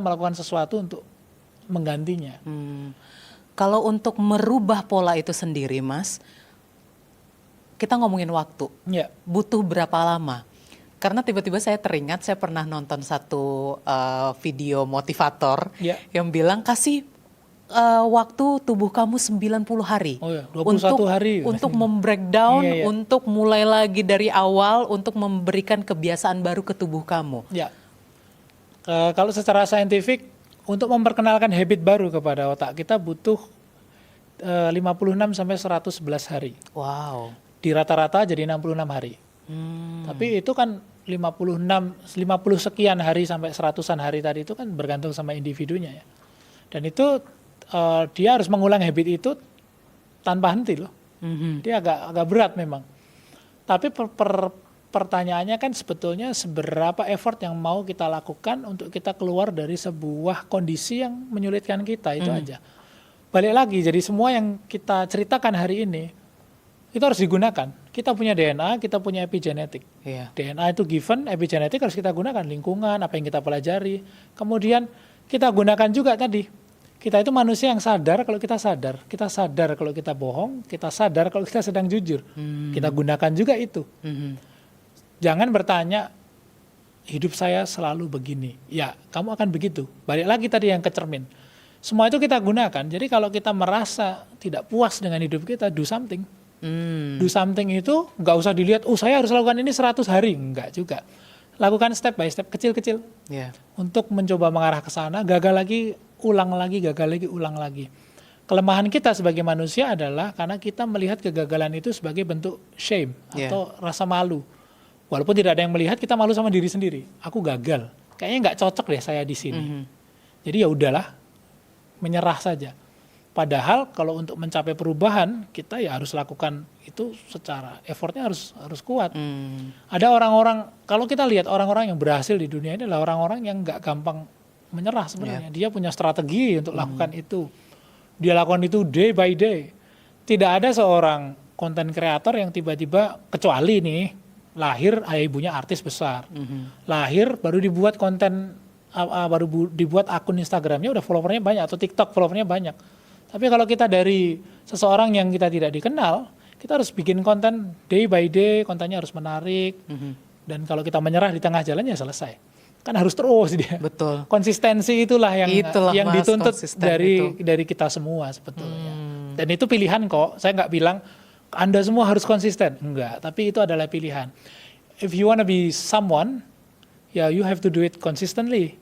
melakukan sesuatu untuk menggantinya. Kalau untuk merubah pola itu sendiri, Mas, kita ngomongin waktu. Ya, Butuh berapa lama? Karena tiba-tiba saya teringat, saya pernah nonton satu video motivator ya. yang bilang kasih waktu tubuh kamu 90 hari. Oh ya, 21 hari. Untuk membreakdown, Iya, iya. untuk mulai lagi dari awal, untuk memberikan kebiasaan baru ke tubuh kamu. Ya. Kalau secara saintifik, untuk memperkenalkan habit baru kepada otak kita butuh 56 sampai 111 hari. Wow. Di rata-rata jadi 66 hari. Tapi itu kan 50 sekian hari sampai 100-an hari tadi itu kan bergantung sama individunya ya. Dan itu dia harus mengulang habit itu tanpa henti loh. Dia agak berat memang. Tapi pertanyaannya kan sebetulnya seberapa effort yang mau kita lakukan untuk kita keluar dari sebuah kondisi yang menyulitkan kita, itu aja. Balik lagi, jadi semua yang kita ceritakan hari ini itu harus digunakan. Kita punya DNA, kita punya epigenetik. Iya. DNA itu given, epigenetik harus kita gunakan, lingkungan, apa yang kita pelajari. Kemudian kita gunakan juga tadi. Kita itu manusia yang sadar kalau kita sadar. Kita sadar kalau kita bohong, kita sadar kalau kita sedang jujur. Kita gunakan juga itu. Jangan bertanya, hidup saya selalu begini. Ya, kamu akan begitu. Balik lagi tadi yang ke cermin. Semua itu kita gunakan. Jadi kalau kita merasa tidak puas dengan hidup kita, do something. Do something itu nggak usah dilihat, oh saya harus lakukan ini 100 hari. Enggak juga. Lakukan step by step, kecil-kecil. Yeah. Untuk mencoba mengarah ke sana, gagal lagi, ulang lagi, gagal lagi, ulang lagi. Kelemahan kita sebagai manusia adalah karena kita melihat kegagalan itu sebagai bentuk shame atau rasa malu. Walaupun tidak ada yang melihat, kita malu sama diri sendiri. Aku gagal, kayaknya nggak cocok deh saya di sini. Jadi ya udahlah, menyerah saja. Padahal kalau untuk mencapai perubahan, kita ya harus lakukan itu secara effortnya harus kuat. Ada orang-orang, kalau kita lihat orang-orang yang berhasil di dunia ini adalah orang-orang yang nggak gampang menyerah sebenarnya. Dia punya strategi untuk lakukan itu. Dia lakukan itu day by day. Tidak ada seorang konten kreator yang tiba-tiba, kecuali nih, lahir ayah ibunya artis besar. Lahir baru dibuat konten, baru dibuat akun Instagramnya udah followernya banyak, atau TikTok followernya banyak. Tapi kalau kita dari seseorang yang kita tidak dikenal, kita harus bikin konten day by day, kontennya harus menarik. Dan kalau kita menyerah di tengah jalan ya selesai. Kan harus terus dia. Betul. Konsistensi itulah yang Mas, dituntut itu. dari kita semua sebetulnya. Dan itu pilihan kok. Saya nggak bilang Anda semua harus konsisten. Enggak, tapi itu adalah pilihan. If you wanna be someone, ya you have to do it consistently.